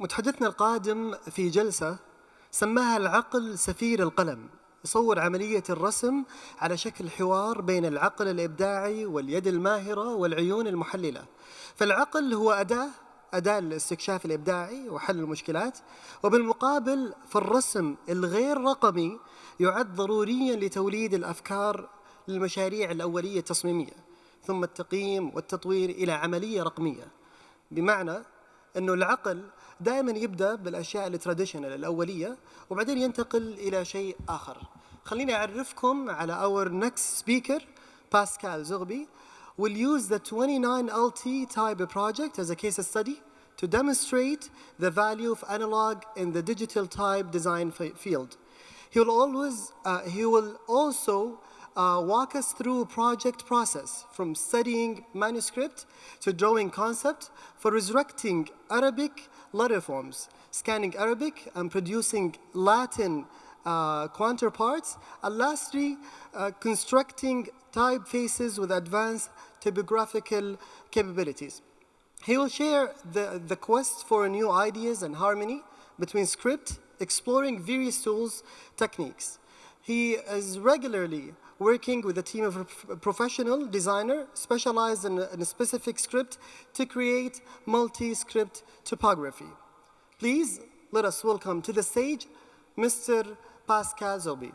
متحدثنا القادم في جلسة سماها العقل سفير القلم، يصور عملية الرسم على شكل حوار بين العقل الإبداعي واليد الماهرة والعيون المحللة. فالعقل هو أداة للاستكشاف الإبداعي وحل المشكلات، وبالمقابل فالرسم الغير رقمي يعد ضروريا لتوليد الأفكار للمشاريع الأولية التصميمية، ثم التقييم والتطوير إلى عملية رقمية. بمعنى أنه العقل دائما يبدأ بالأشياء التراديشنال الأولية وبعدين ينتقل إلى شيء آخر. خليني أعرفكم على our next speaker, باسكال زغبي. We'll use the 29LT type project as a case study to demonstrate the value of analog in the digital type design field. He will also walk us through project process from studying manuscript to drawing concept for resurrecting Arabic letter forms, scanning Arabic and producing Latin counterparts, and lastly, constructing typefaces with advanced typographical capabilities. He will share the quest for new ideas and harmony between script, exploring various tools, techniques. He is regularly working with a team of professional designer specialized in a specific script to create multi-script typography. Please let us welcome to the stage Mr. Pascal Zobi.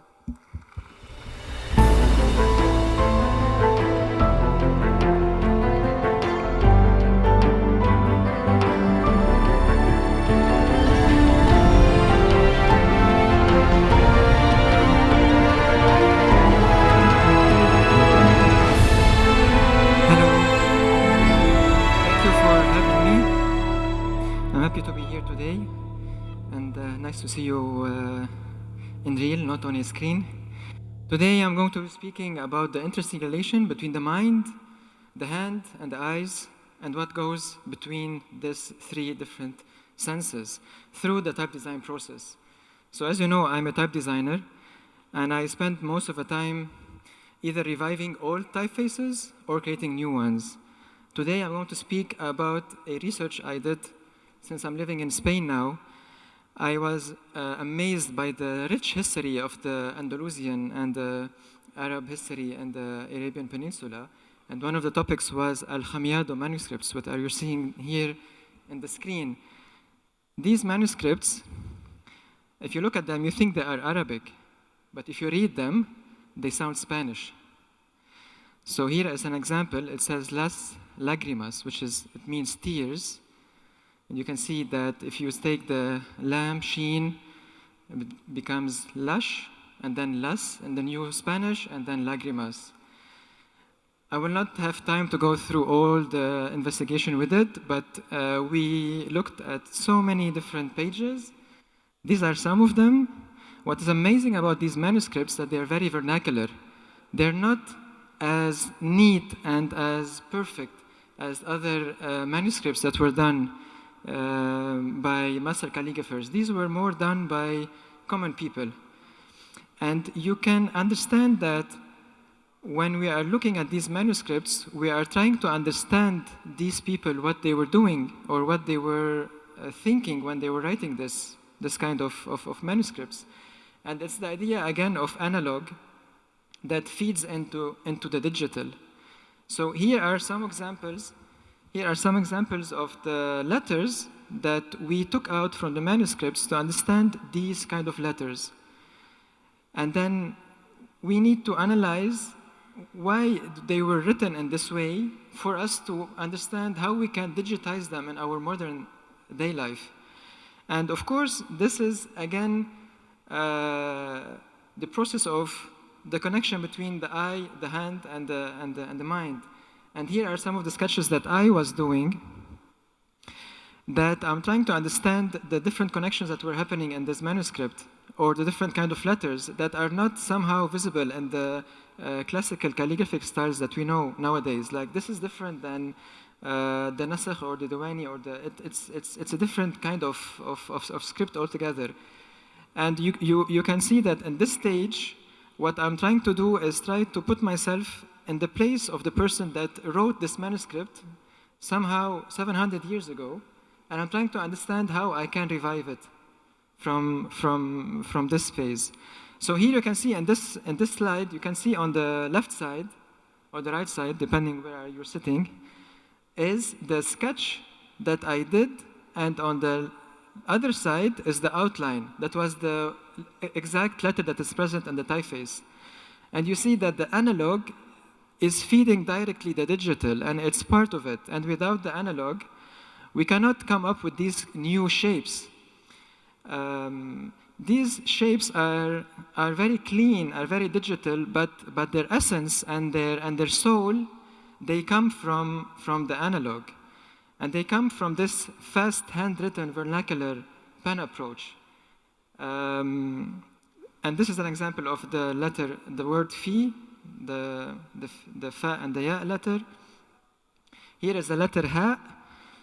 Happy to be here today, and nice to see you in real, not on a screen. Today I'm going to be speaking about the interesting relation between the mind, the hand, and the eyes, and what goes between these three different senses through the type design process. So as you know, I'm a type designer, and I spend most of the time either reviving old typefaces or creating new ones. Today I'm going to speak about a research I did. Since I'm living in Spain now, I was amazed by the rich history of the Andalusian and the Arab history and the Arabian Peninsula. And one of the topics was Al-Hamiyah Manuscripts, what are you seeing here in the screen. These manuscripts, if you look at them, you think they are Arabic. But if you read them, they sound Spanish. So here is an example. It says las lágrimas, it means tears. And you can see that if you take the lam, sheen, it becomes lush, and then las in the new Spanish, and then lágrimas. I will not have time to go through all the investigation with it, but we looked at so many different pages. These are some of them. What is amazing about these manuscripts is that they are very vernacular. They're not as neat and as perfect as other manuscripts that were done by master calligraphers. These were more done by common people. And you can understand that when we are looking at these manuscripts, we are trying to understand these people, what they were doing or what they were thinking when they were writing this kind of manuscripts. And it's the idea, again, of analog that feeds into the digital. So here are some examples. Here are some examples of the letters that we took out from the manuscripts to understand these kind of letters. And then we need to analyze why they were written in this way for us to understand how we can digitize them in our modern day life. And of course, this is, again, the process of the connection between the eye, the hand, and the mind. And here are some of the sketches that I was doing that I'm trying to understand the different connections that were happening in this manuscript or the different kind of letters that are not somehow visible in the classical calligraphic styles that we know nowadays. Like this is different than the nasakh or the diwani or it's a different kind of script altogether. And you can see that in this stage, what I'm trying to do is try to put myself in the place of the person that wrote this manuscript somehow 700 years ago and I'm trying to understand how I can revive it from this phase. So here you can see in this slide, you can see on the left side or the right side, depending where you're sitting, is the sketch that I did, and on the other side is the outline. That was the exact letter that is present in the typeface. And you see that the analog is feeding directly the digital, and it's part of it. And without the analog, we cannot come up with these new shapes. These shapes are very clean, are very digital, but their essence and their soul, they come from the analog. And they come from this fast handwritten vernacular pen approach. And this is an example of the letter, the word fi, the fa and the ya letter. Here is the letter ha,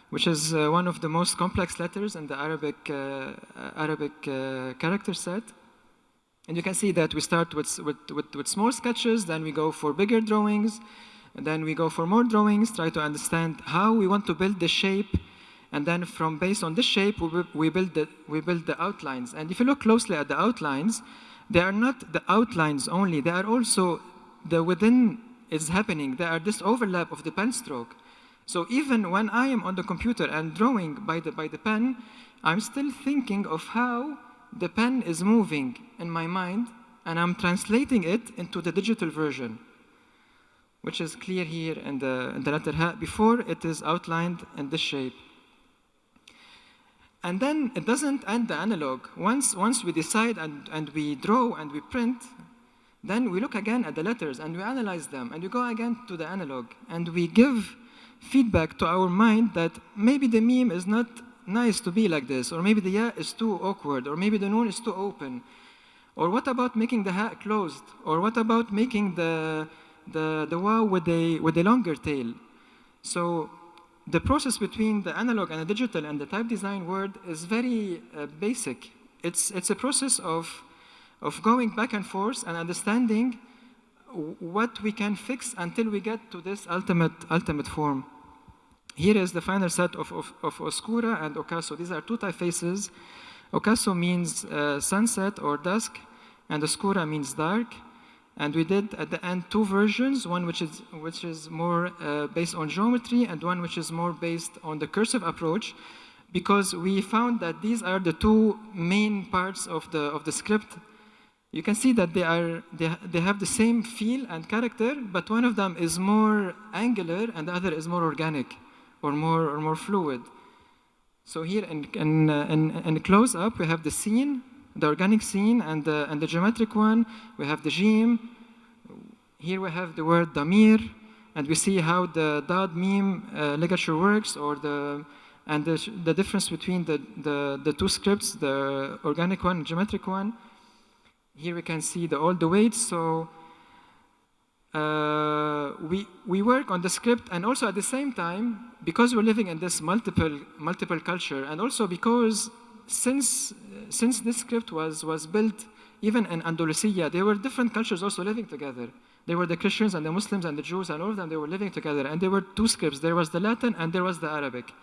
which is one of the most complex letters in the Arabic character set. And you can see that we start with small sketches, then we go for bigger drawings, and then we go for more drawings, try to understand how we want to build the shape, and then based on this shape, we build the outlines. And if you look closely at the outlines, they are not the outlines only, they are also the within is happening. They are this overlap of the pen stroke. So even when I am on the computer and drawing by the pen, I'm still thinking of how the pen is moving in my mind, and I'm translating it into the digital version, which is clear here in the letter ha. Before, it is outlined in this shape. And then it doesn't end the analog. Once we decide and we draw and we print, then we look again at the letters and we analyze them, and we go again to the analog, and we give feedback to our mind that maybe the meme is not nice to be like this, or maybe the ya is too awkward, or maybe the noon is too open. Or what about making the ha closed? Or what about making the waw with a longer tail? So the process between the analog and the digital and the type design world is very basic. It's a process of going back and forth and understanding what we can fix until we get to this ultimate form. Here is the final set of Oscura and Ocaso. These are two typefaces. Ocaso means sunset or dusk, and Oscura means dark. And we did at the end two versions, one which is more based on geometry, and one which is more based on the cursive approach, because we found that these are the two main parts of the script. You can see that they have the same feel and character, but one of them is more angular and the other is more organic or more fluid. So here in close up, we have the scene, the organic scene, and the geometric one. We have the jim. Here we have the word damir, and we see how the dad meme ligature works, or the difference between the two scripts, the organic one and geometric one. Here we can see all the weights. So we work on the script, and also at the same time, because we're living in this multiple culture, and also because since this script was built even in Andalusia, there were different cultures also living together. There were the Christians and the Muslims and the Jews, and all of them, they were living together. And there were two scripts. There was the Latin and there was the Arabic.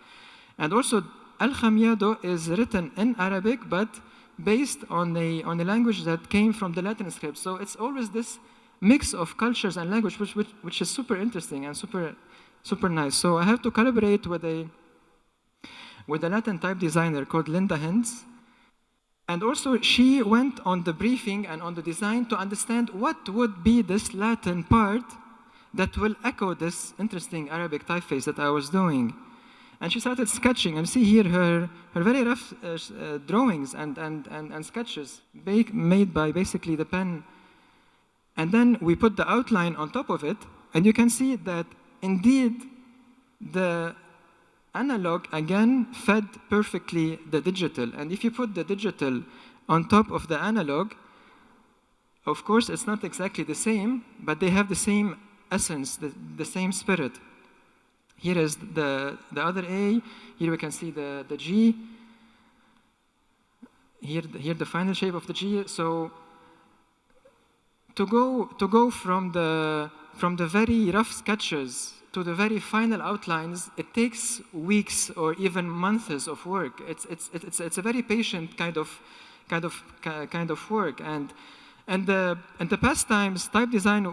And also Al-Hamiyah is written in Arabic, but based on a language that came from the Latin script. So it's always this mix of cultures and language, which is super interesting and super nice. So I have to collaborate with a Latin type designer called Linda Hens. And also she went on the briefing and on the design to understand what would be this Latin part that will echo this interesting Arabic typeface that I was doing. And she started sketching, and see here her very rough drawings and sketches made by basically the pen. And then we put the outline on top of it, and you can see that indeed the analog again fed perfectly the digital. And if you put the digital on top of the analog, of course it's not exactly the same, but they have the same essence, the same spirit. Here is the other A. Here we can see the G. Here the final shape of the G. So to go from the very rough sketches to the very final outlines, it takes weeks or even months of work. It's a very patient kind of work. And in the past times, type design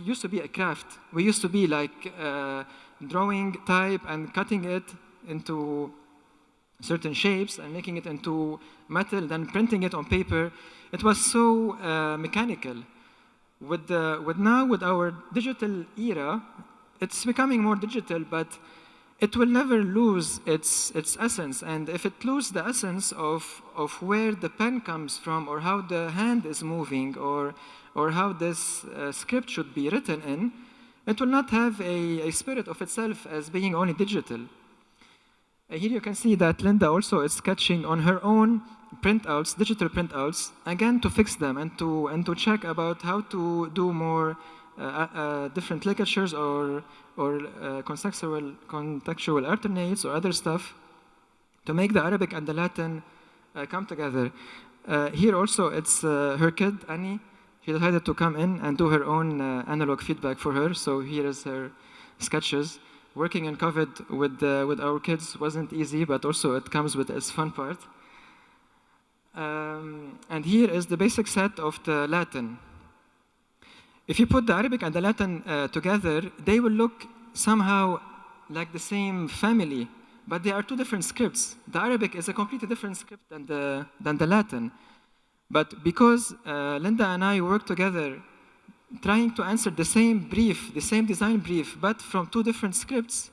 used to be a craft. We used to be like drawing type and cutting it into certain shapes and making it into metal, then printing it on paper. It was so mechanical. With our digital era, it's becoming more digital, but it will never lose its essence. And if it loses the essence of where the pen comes from, or how the hand is moving, or how this script should be written in, it will not have a spirit of itself as being only digital. Here you can see that Linda also is sketching on her own printouts, digital printouts, again to fix them and to check about how to do more different ligatures or contextual alternates or other stuff to make the Arabic and the Latin come together. Here also it's her kid, Annie. She decided to come in and do her own analog feedback for her. So here is her sketches. Working in COVID with our kids wasn't easy, but also it comes with its fun part. And here is the basic set of the Latin. If you put the Arabic and the Latin together, they will look somehow like the same family, but they are two different scripts. The Arabic is a completely different script than the Latin. But because Linda and I work together trying to answer the same brief, the same design brief, but from two different scripts,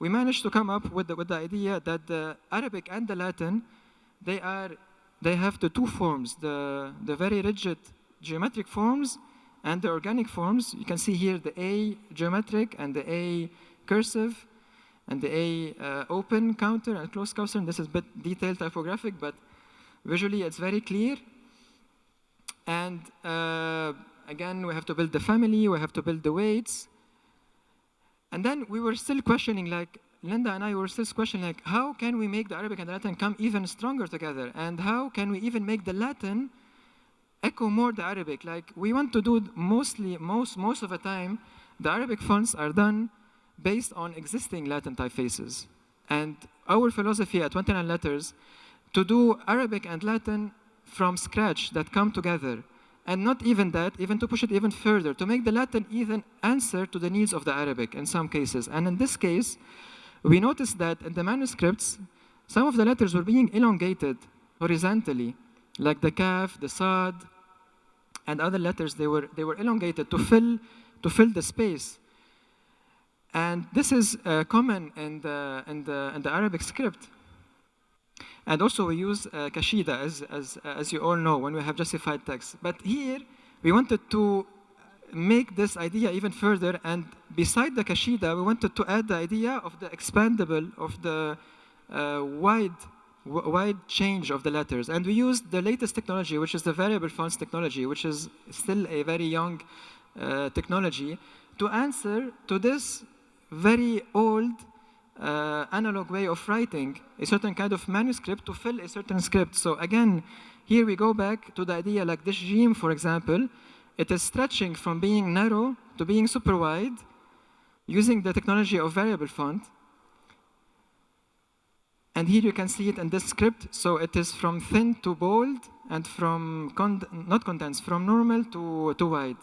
we managed to come up with the idea that the Arabic and the Latin, they have the two forms, the very rigid geometric forms and the organic forms. You can see here the A geometric and the A cursive and the A open counter and close counter. This is a bit detailed typographic, but visually it's very clear. And again, we have to build the family, we have to build the weights. And then we were still questioning, like, Linda and I were still questioning, like, how can we make the Arabic and the Latin come even stronger together? And how can we even make the Latin echo more the Arabic? Like, we want to do most of the time, the Arabic fonts are done based on existing Latin typefaces. And our philosophy at 29 Letters, to do Arabic and Latin from scratch that come together. And not even that, even to push it even further, to make the Latin even answer to the needs of the Arabic in some cases. And in this case, we noticed that in the manuscripts, some of the letters were being elongated horizontally, like the kaf, the sad, and other letters. They were elongated to fill the space. And this is common in the Arabic script. And also we use kashida, as you all know, when we have justified text. But here, we wanted to make this idea even further, and beside the kashida, we wanted to add the idea of the expandable, of the wide change of the letters. And we used the latest technology, which is the variable fonts technology, which is still a very young technology, to answer to this very old analog way of writing a certain kind of manuscript to fill a certain script. So again, here we go back to the idea like this jim, for example. It is stretching from being narrow to being super wide using the technology of variable font. And here you can see it in this script. So it is from thin to bold and from, not condensed, from normal to wide.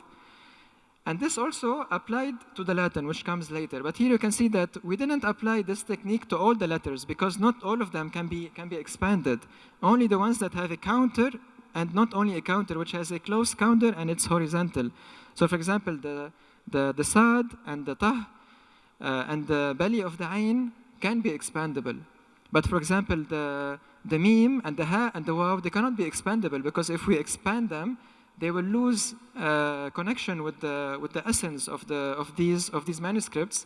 And this also applied to the Latin, which comes later. But here you can see that we didn't apply this technique to all the letters because not all of them can be expanded. Only the ones that have a counter, and not only a counter, which has a close counter and it's horizontal. So for example, the sad and the tah and the belly of the ayn can be expandable. But for example, the meme and the ha and the waw, they cannot be expandable because if we expand them, they will lose connection with the essence of these manuscripts,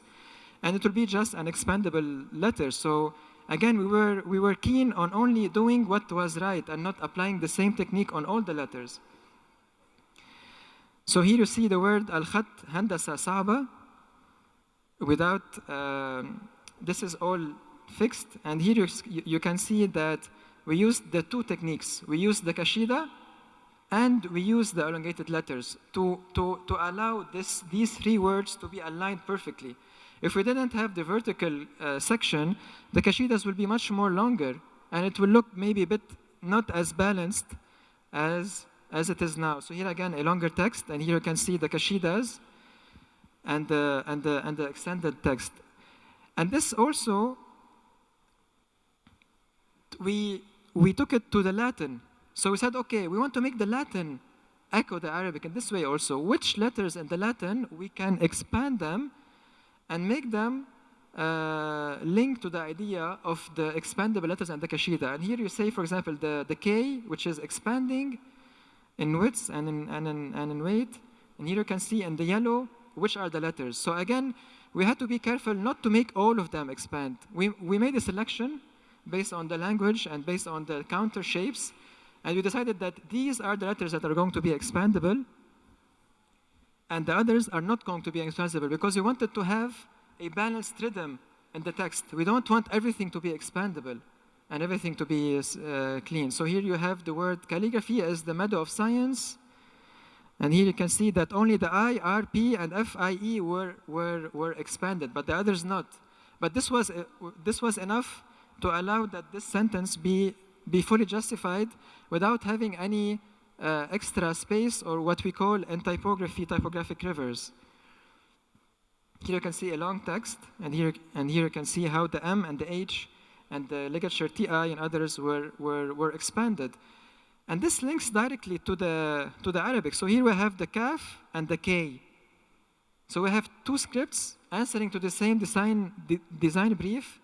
and it will be just an expandable letter. So again, we were keen on only doing what was right and not applying the same technique on all the letters. So here you see the word al-khat handasa sa'ba. Without this is all fixed, and here you can see that we used the two techniques. We used the kashida and we use the elongated letters to allow these three words to be aligned perfectly. If we didn't have the vertical section, the kashidas will be much more longer, and it will look maybe a bit not as balanced as it is now. So here again, a longer text, and here you can see the kashidas and the extended text. And this also, we took it to the Latin. So we said, okay, we want to make the Latin echo the Arabic in this way also. Which letters in the Latin we can expand them and make them link to the idea of the expandable letters and the kashida. And here you say, for example, the K, which is expanding in width and in weight. And here you can see in the yellow, which are the letters. So again, we had to be careful not to make all of them expand. We made a selection based on the language and based on the counter shapes. And we decided that these are the letters that are going to be expandable, and the others are not going to be expandable, because we wanted to have a balanced rhythm in the text. We don't want everything to be expandable and everything to be clean. So here you have the word calligraphy as the meadow of science. And here you can see that only the I, R, P, and F, I, E were expanded, but the others not. But this was enough to allow that this sentence be fully justified without having any extra space, or what we call in typography, typographic rivers. Here you can see a long text, and here you can see how the M and the H and the ligature TI and others were expanded. And this links directly to the Arabic. So here we have the Kaf and the K. So we have two scripts answering to the same design brief,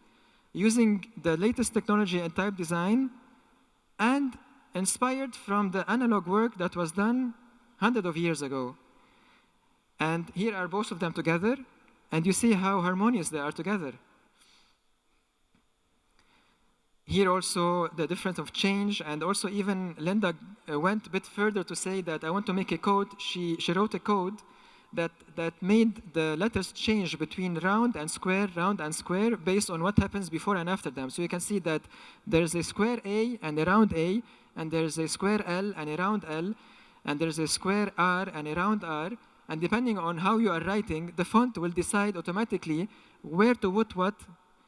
using the latest technology in type design, and inspired from the analog work that was done hundreds of years ago. And here are both of them together, and you see how harmonious they are together. Here also the difference of change, and also even Linda went a bit further to say that I want to make a code. She wrote a code that made the letters change between round and square, based on what happens before and after them. So you can see that there's a square A and a round A, and there's a square L and a round L, and there's a square R and a round R, and depending on how you are writing, the font will decide automatically where to put what,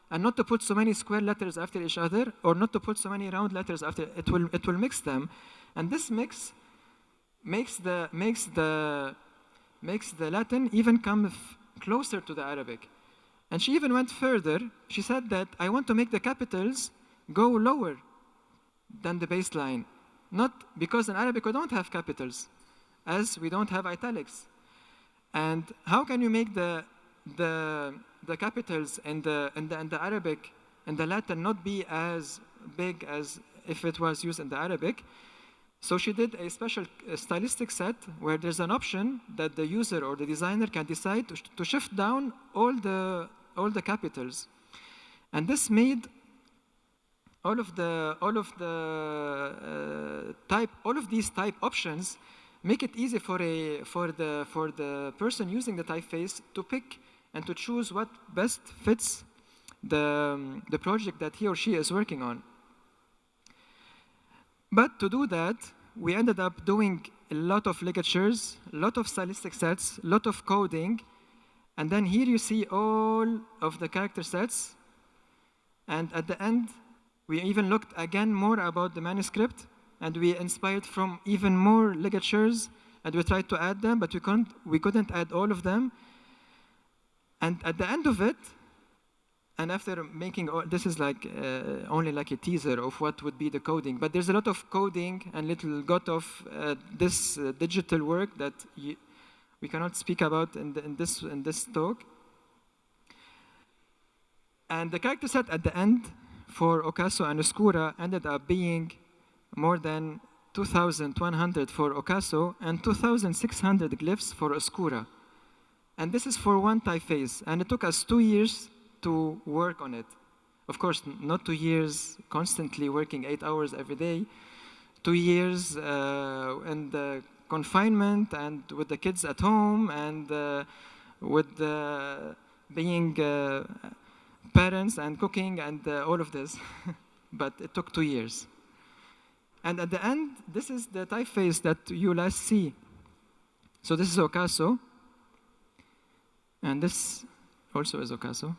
and not to put so many square letters after each other, or not to put so many round letters after. It will mix them, and this mix makes the Latin even come closer to the Arabic. And she even went further. She said that I want to make the capitals go lower than the baseline. Not because in Arabic we don't have capitals, as we don't have italics. And how can you make the capitals in the Arabic and the Latin not be as big as if it was used in the Arabic? So she did a special stylistic set where there's an option that the user or the designer can decide to shift down all the capitals, and this made all of these type options make it easy for the person using the typeface to pick and to choose what best fits the project that he or she is working on. But to do that, we ended up doing a lot of ligatures, a lot of stylistic sets, a lot of coding, and then here you see all of the character sets. And at the end, we even looked again more about the manuscript, and we inspired from even more ligatures, and we tried to add them, but we couldn't add all of them. And at the end of it, and after making all, this is like only like a teaser of what would be the coding, but there's a lot of coding and little got of this digital work that we cannot speak about in this talk. And the character set at the end for Ookasoo and Oscura ended up being more than 2,100 for Ookasoo and 2,600 glyphs for Oscura. And this is for one typeface, and it took us 2 years to work on it. Of course, not 2 years constantly working 8 hours every day. 2 years in the confinement and with the kids at home and with being parents and cooking and all of this. But it took 2 years. And at the end, this is the typeface that you last see. So this is Ookasoo. And this also is Ookasoo.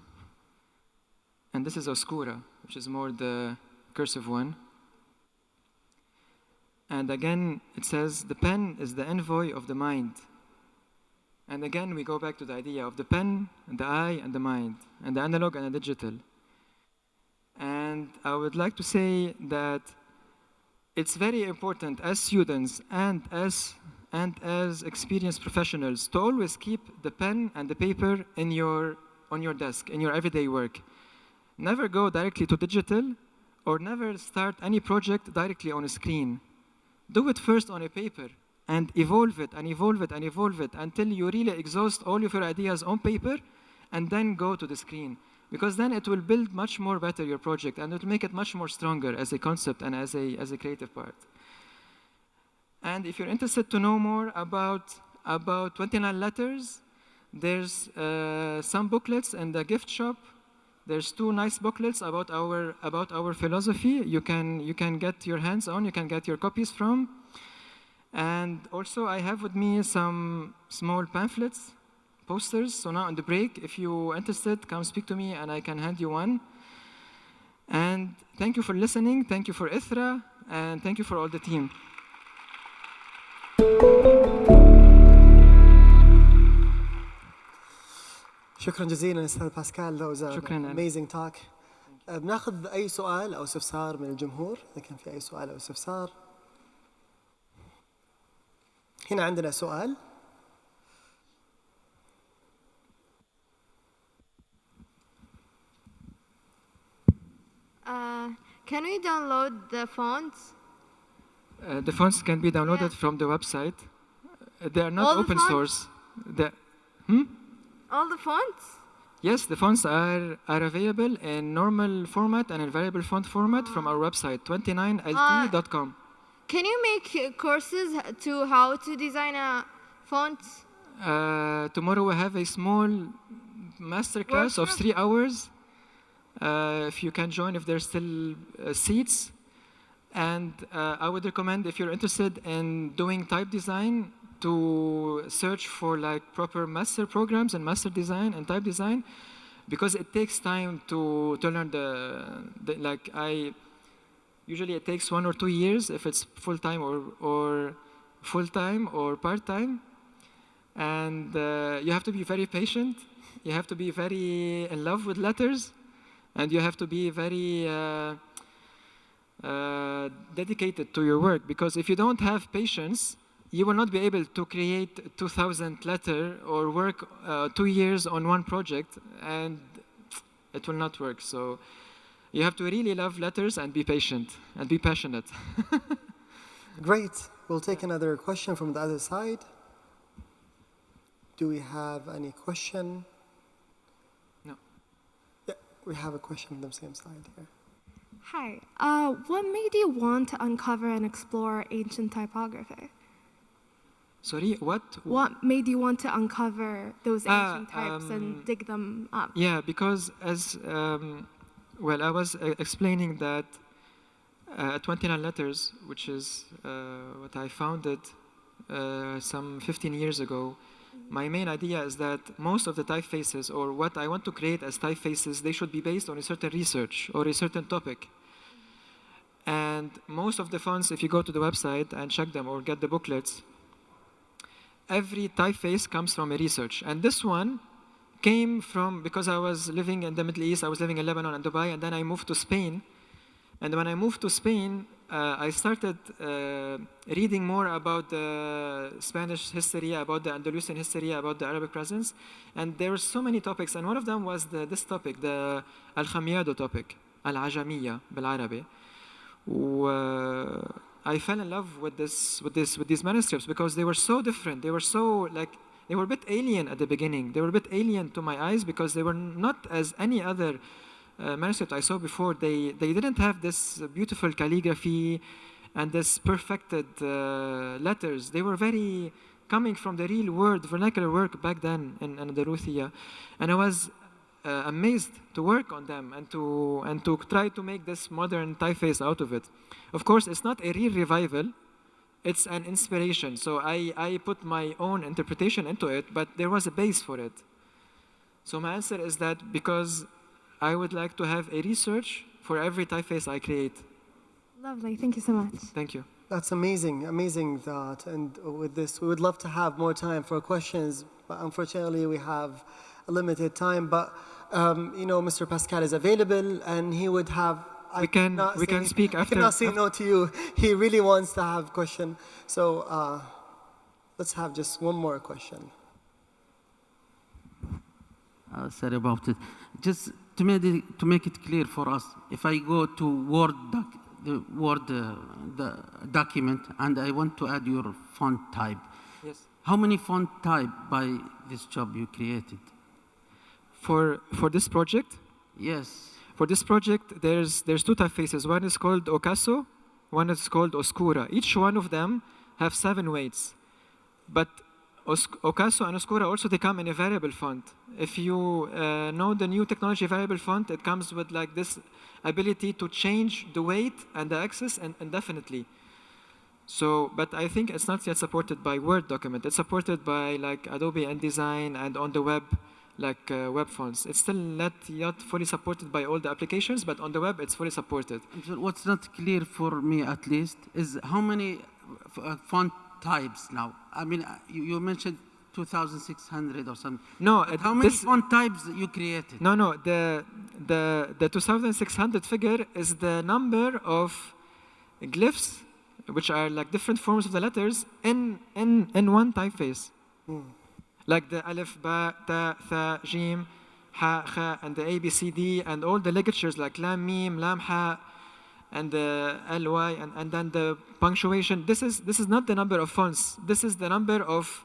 And this is Oscura, which is more the cursive one. And again, it says the pen is the envoy of the mind. And again, we go back to the idea of the pen, and the eye, and the mind, and the analog and the digital. And I would like to say that it's very important as students and as experienced professionals to always keep the pen and the paper on your desk, in your everyday work. Never go directly to digital, or never start any project directly on a screen. Do it first on a paper, and evolve it, and evolve it, and evolve it, until you really exhaust all of your ideas on paper, and then go to the screen. Because then it will build much more better your project, and it will make it much more stronger as a concept and as a creative part. And if you're interested to know more about 29 letters, there's some booklets in the gift shop. There's 2 nice booklets about our philosophy. You can get your hands on. You can get your copies from. And also, I have with me some small pamphlets, posters. So now on the break, if you're interested, come speak to me, and I can hand you one. And thank you for listening. Thank you for Ithra, and thank you for all the team. شكرا جزيلا استاذ باسكال. That was an شكراً. amazing talk. بناخذ اي سؤال او استفسار من الجمهور اذا كان في اي سؤال او استفسار. هنا عندنا سؤال. Can we download the fonts? The fonts can be downloaded from the website. They are not All the open fonts? source. All the fonts? Yes, the fonts are available in normal format and in variable font format from our website, 29lt.com. Can you make courses to how to design a font? Tomorrow we have a small masterclass of Workshop? 3 hours. If you can join, if there's still seats. And I would recommend, if you're interested in doing type design, to search for like proper master programs and master design and type design, because it takes time to learn usually it takes 1 or 2 years if it's full-time or full-time or part-time. And you have to be very patient. You have to be very in love with letters, and you have to be very dedicated to your work, because if you don't have patience, you will not be able to create 2,000 letters or work 2 years on one project, and it will not work. So you have to really love letters and be patient and be passionate. Great. We'll take another question from the other side. Do we have any question? No. Yeah, we have a question from the same side here. Hi. What made you want to uncover and explore ancient typography? Sorry, what? What made you want to uncover those ancient types and dig them up? Yeah, because as I was explaining that 29 letters, which is what I founded some 15 years ago. My main idea is that most of the typefaces, or what I want to create as typefaces, they should be based on a certain research or a certain topic. And most of the fonts, if you go to the website and check them or get the booklets, every typeface comes from a research. And this one came from, because I was living in the Middle East, I was living in Lebanon and Dubai, and then I moved to Spain. And when I moved to Spain, I started reading more about the Spanish history, about the Andalusian history, about the Arabic presence. And there were so many topics, and one of them was this topic, the Al-Hamiyah topic, Al-Ajamiyya بالعربي. I fell in love with these manuscripts because they were so different. They were so they were a bit alien at the beginning. They were a bit alien to my eyes because they were not as any other manuscript I saw before. They didn't have this beautiful calligraphy and this perfected letters. They were very coming from the real word, vernacular work back then in Andalusia, and I was amazed to work on them and to try to make this modern typeface out of it. Of course, it's not a real revival. It's an inspiration. So I put my own interpretation into it, but there was a base for it. So my answer is that because I would like to have a research for every typeface I create. Lovely. Thank you so much. Thank you. That's amazing, amazing that. And with this, we would love to have more time for questions, but unfortunately we have a limited time. But you know, Mr. Pascal is available, and he would have. We can speak after. I cannot say no to you. He really wants to have question. So let's have just one more question. Sorry about it. Just to make it clear for us, if I go to the document and I want to add your font type, Yes. how many font type by this job you created? For this project, Yes. for this project, there's two typefaces. One is called Ookasoo, one is called Oscura. Each one of them have 7 weights, but Ookasoo and Oscura also they come in a variable font. If you know the new technology variable font, it comes with like this ability to change the weight and the axis and indefinitely. So, but I think it's not yet supported by Word document. It's supported by like Adobe InDesign and on the web, like web fonts. It's still not yet fully supported by all the applications, but on the web it's fully supported. So what's not clear for me at least is how many font types now. I mean, you mentioned 2,600 or something. No, how many font types you created? No, the 2,600 figure is the number of glyphs, which are like different forms of the letters in one typeface. Like the alif, ba, ta, tha, jim, ha, kha, and the A, B, C, D, and all the ligatures like lam, mim, lam, ha, and the ly, and then the punctuation. This is not the number of fonts. This is the number of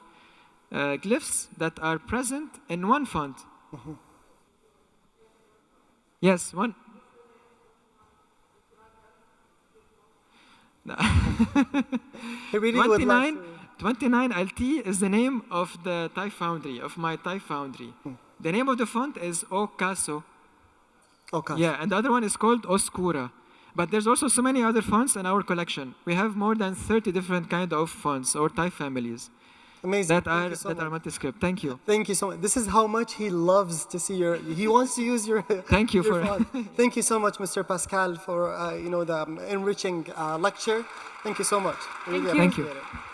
glyphs that are present in one font. Yes, one. He really would like 29 LT is the name of the type foundry, of my type foundry. The name of the font is Ookasoo. Okay. Yeah, and the other one is called Oscura. But there's also so many other fonts in our collection. We have more than 30 different kind of fonts or type families Amazing. that Thank are you so much. multi-script. Thank you. Thank you so much. This is how much he loves to see your. He wants to use your. Thank you your for- font. Thank you so much, Mr. Pascal, for you know the enriching lecture. Thank you so much. Really Thank you. appreciate it.